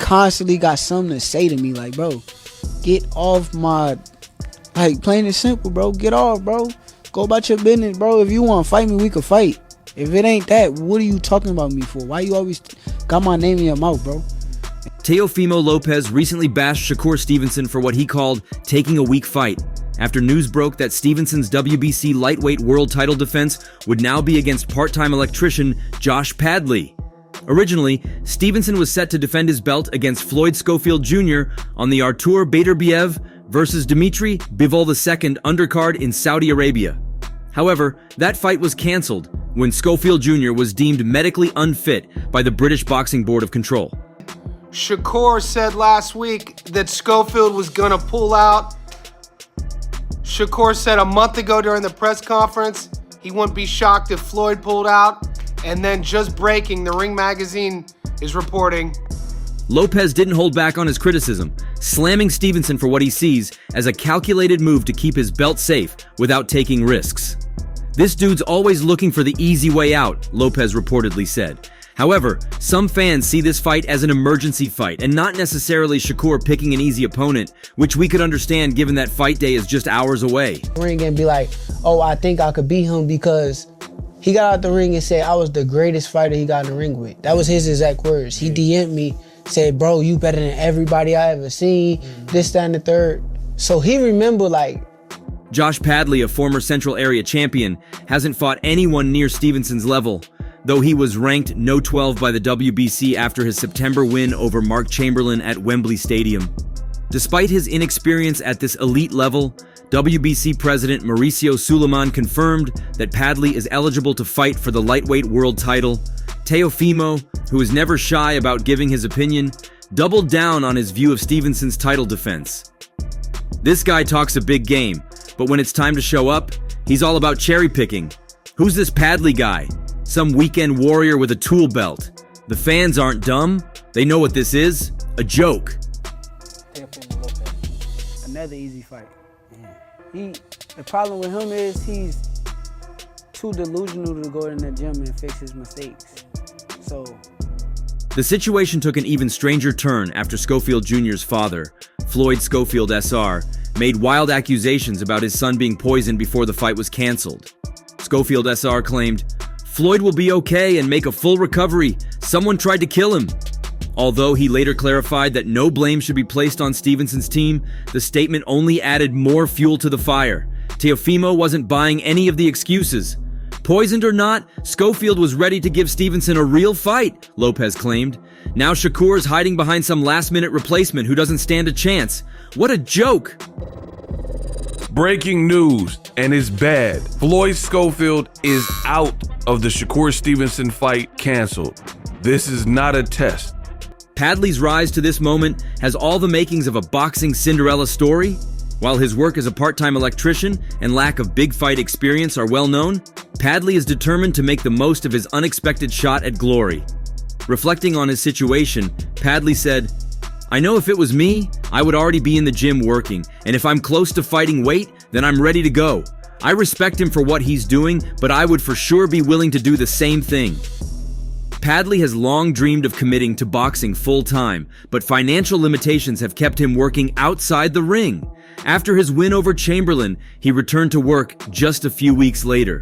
constantly got something to say to me. Like, bro, get off my... Like, plain and simple, bro. Get off, bro. Go about your business, bro. If you want to fight me, we can fight. If it ain't that, what are you talking about me for? Why you always got my name in your mouth, bro? Teofimo Lopez recently bashed Shakur Stevenson for what he called taking a weak fight, after news broke that Stevenson's WBC lightweight world title defense would now be against part-time electrician Josh Padley. Originally, Stevenson was set to defend his belt against Floyd Schofield Jr. on the Artur Beiderbiev versus Dmitry Bivol II undercard in Saudi Arabia. However, that fight was cancelled when Schofield Jr. was deemed medically unfit by the British Boxing Board of Control. Shakur said last week that Schofield was gonna pull out. Shakur said a month ago during the press conference he wouldn't be shocked if Floyd pulled out. And then just breaking, the Ring magazine is reporting. Lopez didn't hold back on his criticism, slamming Stevenson for what he sees as a calculated move to keep his belt safe without taking risks. "This dude's always looking for the easy way out," Lopez reportedly said. However, some fans see this fight as an emergency fight and not necessarily Shakur picking an easy opponent, which we could understand given that fight day is just hours away. Ring and be like, oh, I think I could beat him because he got out the ring and said I was the greatest fighter he got in the ring with. That was his exact words. He DM'd me, said, bro, you better than everybody I ever seen, this, that, and the third. So he remembered, like... Josh Padley, a former Central Area champion, hasn't fought anyone near Stevenson's level, though he was ranked No. 12 by the WBC after his September win over Mark Chamberlain at Wembley Stadium. Despite his inexperience at this elite level, WBC President Mauricio Suleiman confirmed that Padley is eligible to fight for the lightweight world title. Teofimo, who is never shy about giving his opinion, doubled down on his view of Stevenson's title defense. "This guy talks a big game, but when it's time to show up, he's all about cherry picking. Who's this Padley guy? Some weekend warrior with a tool belt. The fans aren't dumb. They know what this is. A joke." Teofimo Lopez. Another easy fight. The problem with him is he's too delusional to go in the gym and fix his mistakes. So the situation took an even stranger turn after Schofield Jr.'s father, Floyd Schofield Sr., made wild accusations about his son being poisoned before the fight was canceled. Schofield Sr. claimed, "Floyd will be okay and make a full recovery. Someone tried to kill him." Although he later clarified that no blame should be placed on Stevenson's team, the statement only added more fuel to the fire. Teofimo wasn't buying any of the excuses. Poisoned or not, Schofield was ready to give Stevenson a real fight, Lopez claimed. Now Shakur is hiding behind some last-minute replacement who doesn't stand a chance. What a joke! Breaking news, and it's bad. Floyd Schofield is out of the Shakur Stevenson fight, canceled. This is not a test. Padley's rise to this moment has all the makings of a boxing Cinderella story. While his work as a part-time electrician and lack of big fight experience are well known, Padley is determined to make the most of his unexpected shot at glory. Reflecting on his situation, Padley said, "I know if it was me, I would already be in the gym working, and if I'm close to fighting weight, then I'm ready to go. I respect him for what he's doing, but I would for sure be willing to do the same thing." Padley has long dreamed of committing to boxing full-time, but financial limitations have kept him working outside the ring. After his win over Chamberlain, he returned to work just a few weeks later.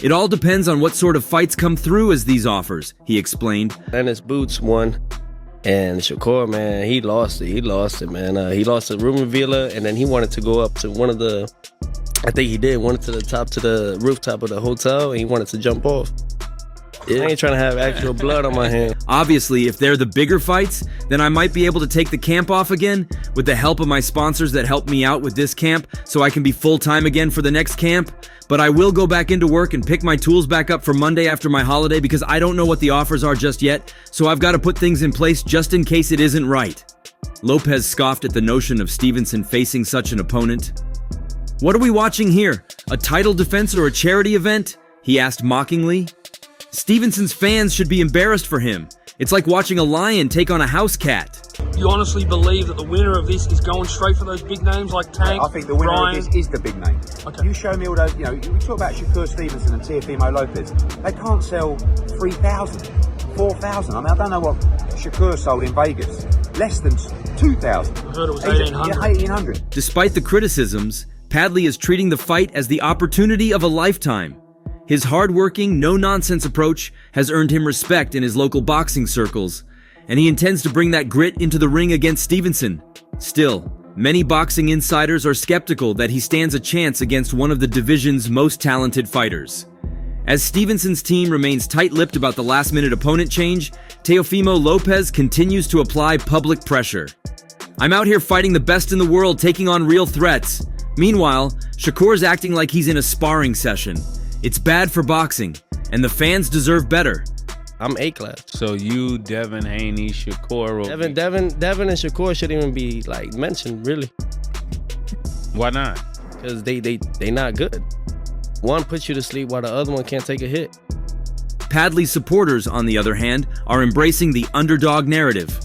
"It all depends on what sort of fights come through as these offers," he explained. Dennis Boots won, and Shakur, man, he lost it. He lost it, man. He lost to Ruben Villa, and then he wanted to go up to one of the, I think he did, wanted to the rooftop of the hotel, and he wanted to jump off. I ain't trying to have actual blood on my hand. Obviously, if they're the bigger fights, then I might be able to take the camp off again with the help of my sponsors that helped me out with this camp so I can be full-time again for the next camp. But I will go back into work and pick my tools back up for Monday after my holiday because I don't know what the offers are just yet, so I've got to put things in place just in case it isn't right. Lopez scoffed at the notion of Stevenson facing such an opponent. "What are we watching here? A title defense or a charity event?" he asked mockingly. Stevenson's fans should be embarrassed for him. It's like watching a lion take on a house cat. You honestly believe that the winner of this is going straight for those big names like Tank, I think the winner Ryan? of this is the big name. Okay. You show me all those, we talk about Shakur Stevenson and Teofimo Lopez. They can't sell 3,000, 4,000. I don't know what Shakur sold in Vegas. less than 2,000. I heard it was 1,800. Yeah, 1,800. Despite the criticisms, Padley is treating the fight as the opportunity of a lifetime. His hard-working, no-nonsense approach has earned him respect in his local boxing circles, and he intends to bring that grit into the ring against Stevenson. Still, many boxing insiders are skeptical that he stands a chance against one of the division's most talented fighters. As Stevenson's team remains tight-lipped about the last-minute opponent change, Teofimo Lopez continues to apply public pressure. "I'm out here fighting the best in the world, taking on real threats." Meanwhile, Shakur's acting like he's in a sparring session. It's bad for boxing, and the fans deserve better. I'm A-class. So you, Devin Haney, Shakur. Devin and Shakur shouldn't even be like mentioned, really, Why not? because they not good. One puts you to sleep while the other one can't take a hit. Padley's supporters, on the other hand, are embracing the underdog narrative.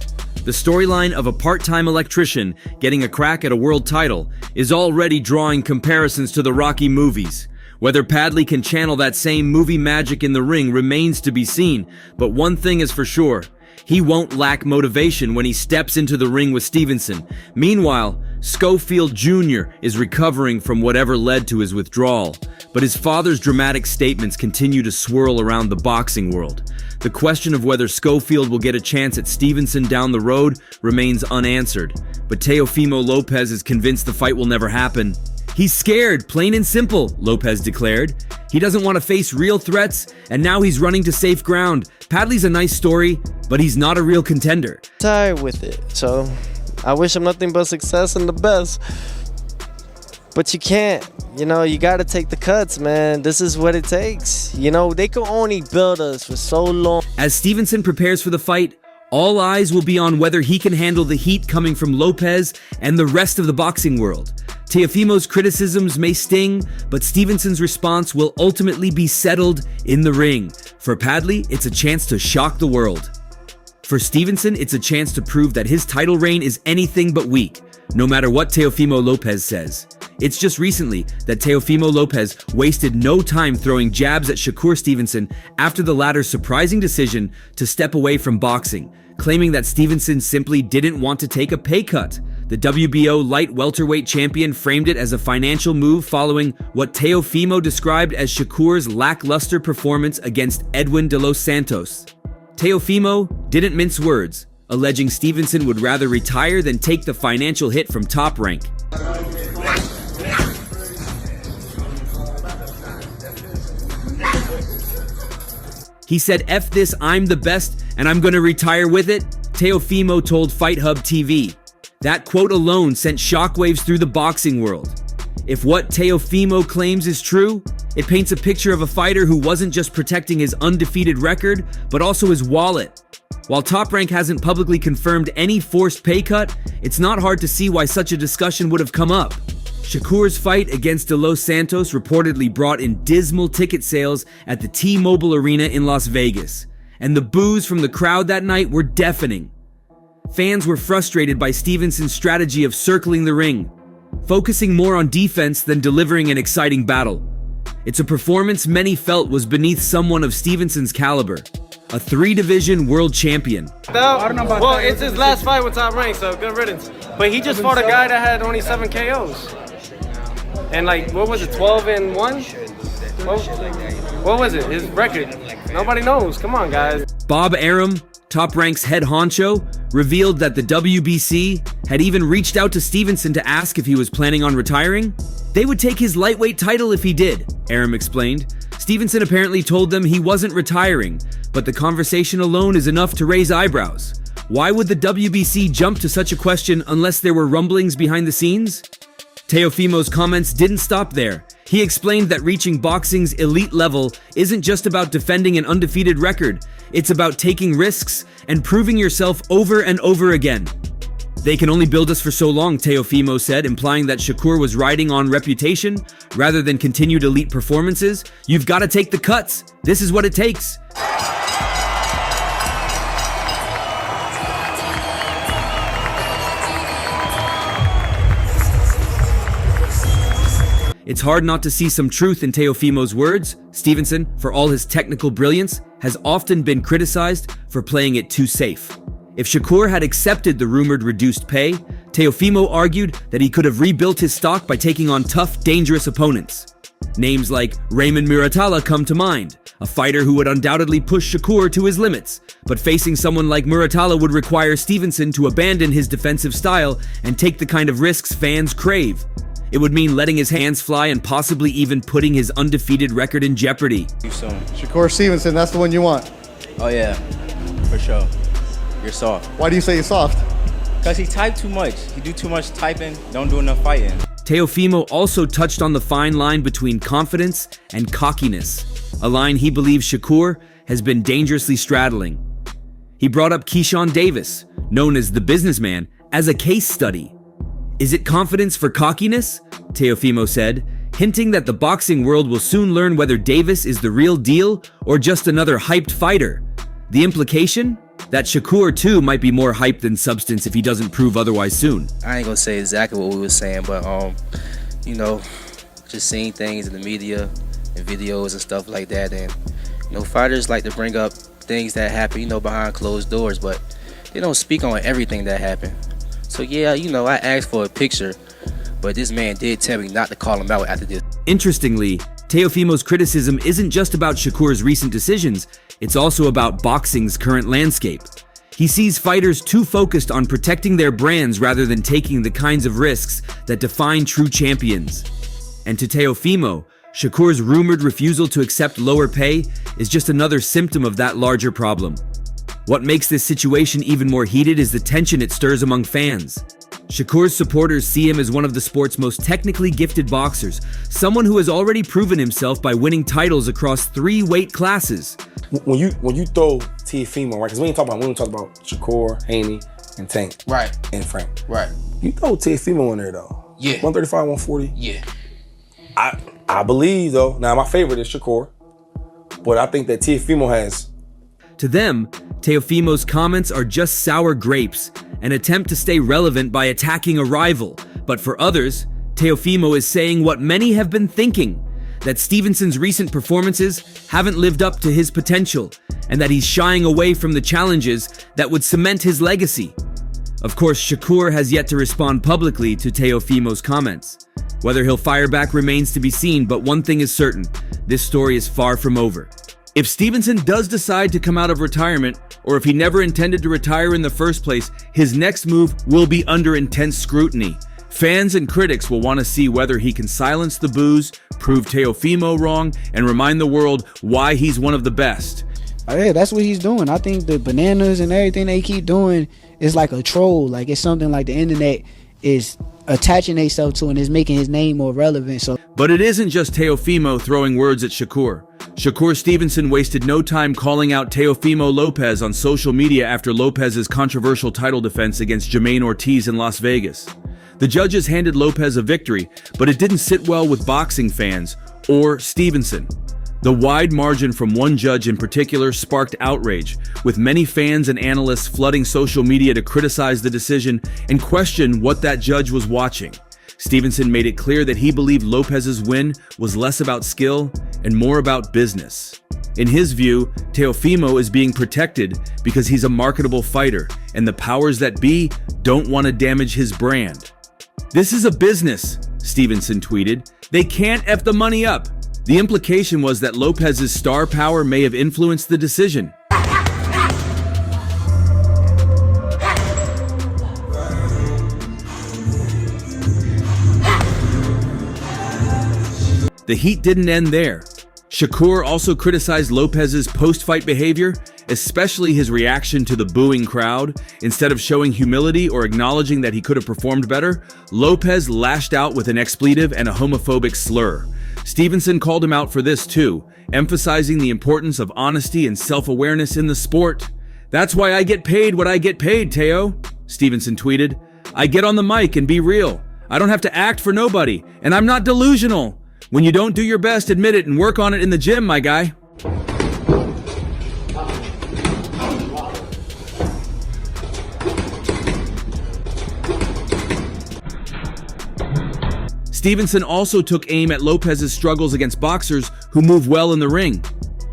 The storyline of a part-time electrician getting a crack at a world title is already drawing comparisons to the Rocky movies. Whether Padley can channel that same movie magic in the ring remains to be seen, but one thing is for sure: he won't lack motivation when he steps into the ring with Stevenson. Meanwhile, Schofield Jr. is recovering from whatever led to his withdrawal, but his father's dramatic statements continue to swirl around the boxing world. The question of whether Schofield will get a chance at Stevenson down the road remains unanswered, but Teofimo Lopez is convinced the fight will never happen. "He's scared, plain and simple," Lopez declared. "He doesn't want to face real threats, and now he's running to safe ground. Padley's a nice story, but he's not a real contender." Tired with it, so I wish him nothing but success and the best. But you can't, you got to take the cuts, man. This is what it takes. They can only build us for so long. As Stevenson prepares for the fight, all eyes will be on whether he can handle the heat coming from Lopez and the rest of the boxing world. Teofimo's criticisms may sting, but Stevenson's response will ultimately be settled in the ring. For Padley, it's a chance to shock the world. For Stevenson, it's a chance to prove that his title reign is anything but weak, no matter what Teofimo Lopez says. It's just recently that Teofimo Lopez wasted no time throwing jabs at Shakur Stevenson after the latter's surprising decision to step away from boxing, claiming that Stevenson simply didn't want to take a pay cut. The WBO light welterweight champion framed it as a financial move following what Teofimo described as Shakur's lackluster performance against Edwin de los Santos. Teofimo didn't mince words, alleging Stevenson would rather retire than take the financial hit from Top Rank. He said, "F this, I'm the best, and I'm gonna retire with it," Teofimo told Fight Hub TV. That quote alone sent shockwaves through the boxing world. If what Teofimo claims is true, it paints a picture of a fighter who wasn't just protecting his undefeated record, but also his wallet. While Top Rank hasn't publicly confirmed any forced pay cut, it's not hard to see why such a discussion would have come up. Shakur's fight against de los Santos reportedly brought in dismal ticket sales at the T-Mobile Arena in Las Vegas, and the boos from the crowd that night were deafening. Fans were frustrated by Stevenson's strategy of circling the ring, focusing more on defense than delivering an exciting battle. It's a performance many felt was beneath someone of Stevenson's caliber, a 3-division world champion. Well, it's his last fight with Top Rank, so good riddance. But he just fought a guy that had only 7 KOs. And what was it, 12-1? What was it, his record? Nobody knows, come on guys. Bob Arum, Top Rank's head honcho, revealed that the WBC had even reached out to Stevenson to ask if he was planning on retiring. They would take his lightweight title if he did, Arum explained. Stevenson apparently told them he wasn't retiring, but the conversation alone is enough to raise eyebrows. Why would the WBC jump to such a question unless there were rumblings behind the scenes? Teofimo's comments didn't stop there. He explained that reaching boxing's elite level isn't just about defending an undefeated record, it's about taking risks and proving yourself over and over again. "They can only build us for so long," Teofimo said, implying that Shakur was riding on reputation rather than continued elite performances. "You've got to take the cuts. This is what it takes." It's hard not to see some truth in Teofimo's words. Stevenson, for all his technical brilliance, has often been criticized for playing it too safe. If Shakur had accepted the rumored reduced pay, Teofimo argued that he could have rebuilt his stock by taking on tough, dangerous opponents. Names like Raymond Muratalla come to mind, a fighter who would undoubtedly push Shakur to his limits, but facing someone like Muratalla would require Stevenson to abandon his defensive style and take the kind of risks fans crave. It would mean letting his hands fly and possibly even putting his undefeated record in jeopardy. Shakur Stevenson, that's the one you want? Oh yeah, for sure. You're soft. Why do you say you're soft? Because he type too much. He do too much typing, don't do enough fighting. Teofimo also touched on the fine line between confidence and cockiness, a line he believes Shakur has been dangerously straddling. He brought up Keyshawn Davis, known as the businessman, as a case study. Is it confidence for cockiness? Teofimo said, hinting that the boxing world will soon learn whether Davis is the real deal or just another hyped fighter. The implication? That Shakur too might be more hype than substance if he doesn't prove otherwise soon. I ain't gonna say exactly what we were saying, but you know, just seeing things in the media and videos and stuff like that, and you know, fighters like to bring up things that happen, you know, behind closed doors, but they don't speak on everything that happened. So yeah, you know, I asked for a picture, but this man did tell me not to call him out after this. Interestingly, Teofimo's criticism isn't just about Shakur's recent decisions, it's also about boxing's current landscape. He sees fighters too focused on protecting their brands rather than taking the kinds of risks that define true champions. And to Teofimo, Shakur's rumored refusal to accept lower pay is just another symptom of that larger problem. What makes this situation even more heated is the tension it stirs among fans. Shakur's supporters see him as one of the sport's most technically gifted boxers, someone who has already proven himself by winning titles across 3 weight classes. When you throw Teofimo, right? Because we ain't talking about Shakur, Haney, and Tank, right, and Frank, right. You throw Teofimo in there though, yeah, 135, 140, yeah. I believe though. Now my favorite is Shakur, but I think that Teofimo has. To them, Teofimo's comments are just sour grapes, an attempt to stay relevant by attacking a rival. But for others, Teofimo is saying what many have been thinking, that Stevenson's recent performances haven't lived up to his potential, and that he's shying away from the challenges that would cement his legacy. Of course, Shakur has yet to respond publicly to Teofimo's comments. Whether he'll fire back remains to be seen, but one thing is certain, this story is far from over. If Stevenson does decide to come out of retirement, or if he never intended to retire in the first place, his next move will be under intense scrutiny. Fans and critics will want to see whether he can silence the boos, prove Teofimo wrong, and remind the world why he's one of the best. Yeah, that's what he's doing. I think the bananas and everything they keep doing is like a troll. Like it's something like the internet is attaching themselves to and is making his name more relevant. But it isn't just Teofimo throwing words at Shakur. Shakur Stevenson wasted no time calling out Teofimo Lopez on social media after Lopez's controversial title defense against Jermaine Ortiz in Las Vegas. The judges handed Lopez a victory, but it didn't sit well with boxing fans or Stevenson. The wide margin from one judge in particular sparked outrage, with many fans and analysts flooding social media to criticize the decision and question what that judge was watching. Stevenson made it clear that he believed Lopez's win was less about skill and more about business. In his view, Teofimo is being protected because he's a marketable fighter, and the powers that be don't want to damage his brand. "This is a business," Stevenson tweeted. "They can't F the money up." The implication was that Lopez's star power may have influenced the decision. The heat didn't end there. Shakur also criticized Lopez's post-fight behavior, especially his reaction to the booing crowd. Instead of showing humility or acknowledging that he could have performed better, Lopez lashed out with an expletive and a homophobic slur. Stevenson called him out for this too, emphasizing the importance of honesty and self-awareness in the sport. "That's why I get paid what I get paid, Teo," Stevenson tweeted. "I get on the mic and be real. I don't have to act for nobody, and I'm not delusional. When you don't do your best, admit it and work on it in the gym, my guy." Stevenson also took aim at Lopez's struggles against boxers who move well in the ring.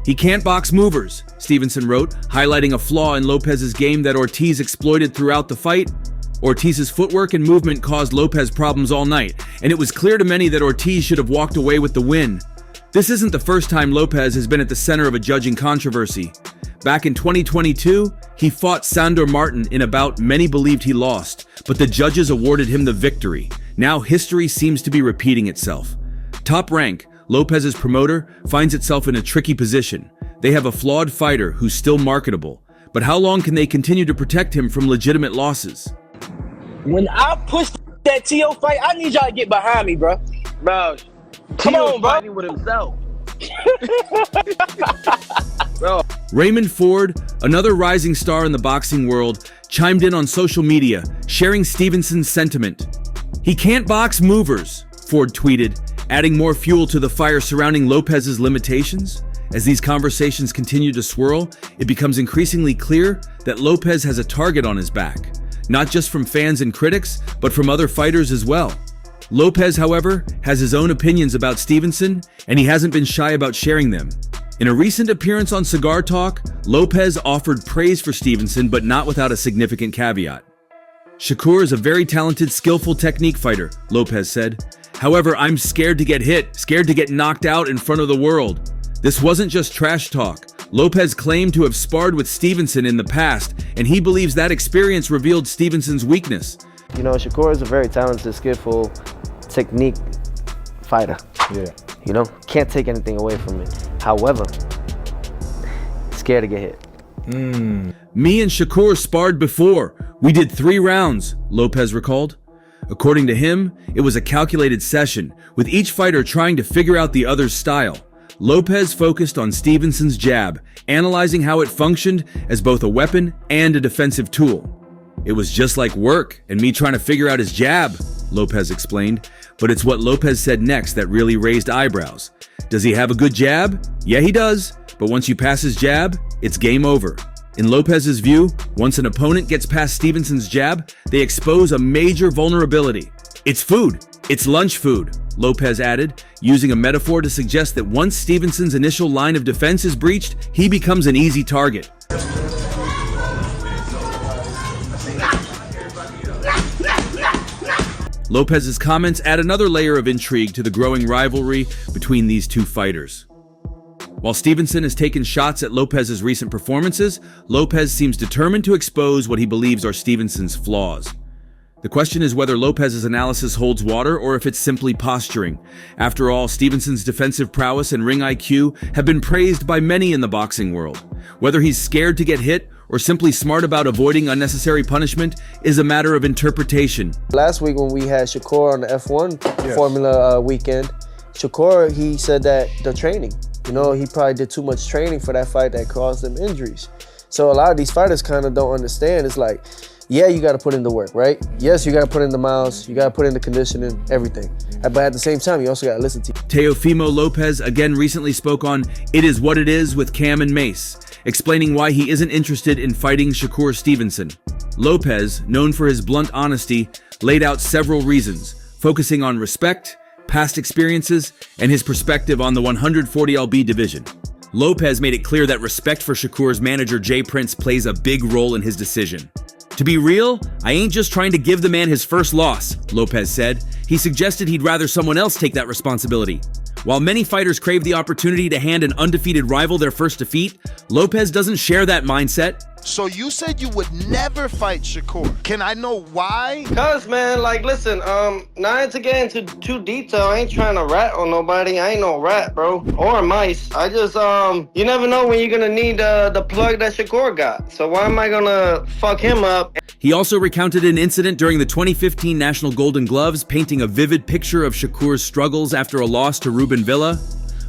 "He can't box movers," Stevenson wrote, highlighting a flaw in Lopez's game that Ortiz exploited throughout the fight. Ortiz's footwork and movement caused Lopez problems all night, and it was clear to many that Ortiz should have walked away with the win. This isn't the first time Lopez has been at the center of a judging controversy. Back in 2022, he fought Sandor Martin in a bout many believed he lost, but the judges awarded him the victory. Now history seems to be repeating itself. Top Rank, Lopez's promoter, finds itself in a tricky position. They have a flawed fighter who's still marketable, but how long can they continue to protect him from legitimate losses? When I push that Teo fight, I need y'all to get behind me, bro. Bro, Come on, bro. fighting with himself. Bro. Raymond Ford, another rising star in the boxing world, chimed in on social media, sharing Stevenson's sentiment. "He can't box movers," Ford tweeted, adding more fuel to the fire surrounding Lopez's limitations. As these conversations continue to swirl, it becomes increasingly clear that Lopez has a target on his back, not just from fans and critics, but from other fighters as well. Lopez, however, has his own opinions about Stevenson, and he hasn't been shy about sharing them. In a recent appearance on Cigar Talk, Lopez offered praise for Stevenson, but not without a significant caveat. "Shakur is a very talented, skillful technique fighter," Lopez said. "However, I'm scared to get hit, scared to get knocked out in front of the world." This wasn't just trash talk. Lopez claimed to have sparred with Stevenson in the past, and he believes that experience revealed Stevenson's weakness. You know, Shakur is a very talented, skillful technique fighter. Yeah. You know, can't take anything away from it. However, scared to get hit. "Me and Shakur sparred before. We did 3 rounds, Lopez recalled. According to him, it was a calculated session, with each fighter trying to figure out the other's style. Lopez focused on Stevenson's jab, analyzing how it functioned as both a weapon and a defensive tool. "It was just like work and me trying to figure out his jab," Lopez explained, but it's what Lopez said next that really raised eyebrows. Does he have a good jab? Yeah, he does, but once you pass his jab, it's game over. In Lopez's view, once an opponent gets past Stevenson's jab, they expose a major vulnerability. "It's food. It's lunch food," Lopez added, using a metaphor to suggest that once Stevenson's initial line of defense is breached, he becomes an easy target. Lopez's comments add another layer of intrigue to the growing rivalry between these two fighters. While Stevenson has taken shots at Lopez's recent performances, Lopez seems determined to expose what he believes are Stevenson's flaws. The question is whether Lopez's analysis holds water or if it's simply posturing. After all, Stevenson's defensive prowess and ring IQ have been praised by many in the boxing world. Whether he's scared to get hit or simply smart about avoiding unnecessary punishment is a matter of interpretation. Last week when we had Shakur on the F1 Formula weekend, Shakur, he said that the training, you know, he probably did too much training for that fight that caused him injuries. So a lot of these fighters kind of don't understand. It's like, yeah, you got to put in the work, right? Yes, you got to put in the miles, you got to put in the conditioning, everything. But at the same time, you also got to listen to Teofimo Lopez again recently spoke on It Is What It Is with Cam and Mace, explaining why he isn't interested in fighting Shakur Stevenson. Lopez, known for his blunt honesty, laid out several reasons, focusing on respect, past experiences, and his perspective on the 140lb division. Lopez made it clear that respect for Shakur's manager Jay Prince plays a big role in his decision. "To be real, I ain't just trying to give the man his first loss," Lopez said. He suggested he'd rather someone else take that responsibility. While many fighters crave the opportunity to hand an undefeated rival their first defeat, Lopez doesn't share that mindset. So you said you would never fight Shakur. Can I know why? Cause man, like listen, not to get into too detail, I ain't trying to rat on nobody. I ain't no rat, bro. Or mice. I just you never know when you're gonna need the plug that Shakur got. So why am I gonna fuck him up? He also recounted an incident during the 2015 National Golden Gloves, painting a vivid picture of Shakur's struggles after a loss to Ruben Villa.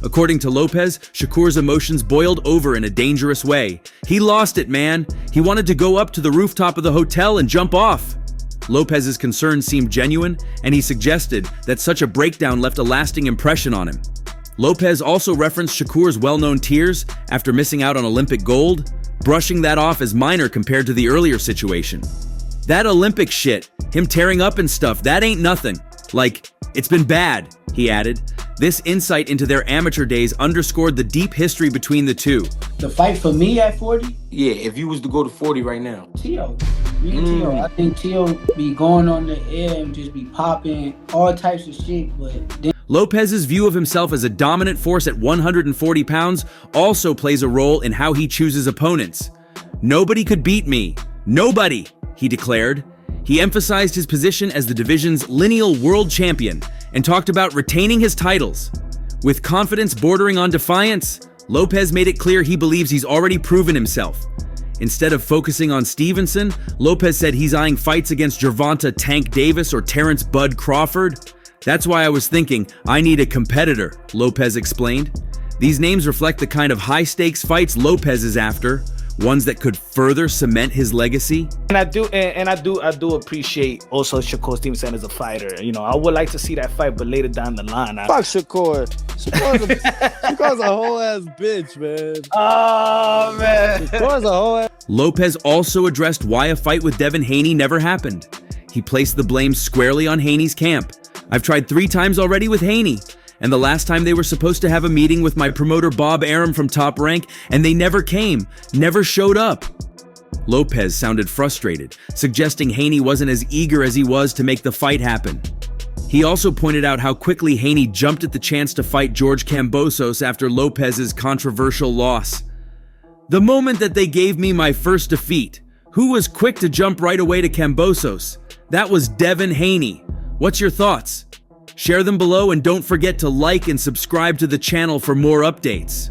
According to Lopez, Shakur's emotions boiled over in a dangerous way. He lost it, man. He wanted to go up to the rooftop of the hotel and jump off. Lopez's concerns seemed genuine, and he suggested that such a breakdown left a lasting impression on him. Lopez also referenced Shakur's well-known tears after missing out on Olympic gold, brushing that off as minor compared to the earlier situation. "That Olympic shit, him tearing up and stuff, that ain't nothing. Like, it's been bad," he added. This insight into their amateur days underscored the deep history between the two. The fight for me at 40? Yeah, if you was to go to 40 right now. Tio. Me and Tio. I think Tio be going on the air and just be popping all types of shit, but then Lopez's view of himself as a dominant force at 140 pounds also plays a role in how he chooses opponents. "Nobody could beat me. Nobody," he declared. He emphasized his position as the division's lineal world champion and talked about retaining his titles. With confidence bordering on defiance, Lopez made it clear he believes he's already proven himself. Instead of focusing on Stevenson, Lopez said he's eyeing fights against Gervonta Tank Davis or Terrence Bud Crawford. "That's why I was thinking, I need a competitor," Lopez explained. These names reflect the kind of high-stakes fights Lopez is after, ones that could further cement his legacy. And I do appreciate also Shakur Stevenson as a fighter. You know, I would like to see that fight, but later down the line. Fuck Shakur. Shakur's a whole ass bitch, man. Oh man. Shakur's a whole ass. Lopez also addressed why a fight with Devin Haney never happened. He placed the blame squarely on Haney's camp. "I've tried 3 times already with Haney, and the last time they were supposed to have a meeting with my promoter Bob Arum from Top Rank, and they never came, never showed up." Lopez sounded frustrated, suggesting Haney wasn't as eager as he was to make the fight happen. He also pointed out how quickly Haney jumped at the chance to fight George Kambosos after Lopez's controversial loss. "The moment that they gave me my first defeat, who was quick to jump right away to Kambosos? That was Devin Haney. What's your thoughts? Share them below and don't forget to like and subscribe to the channel for more updates."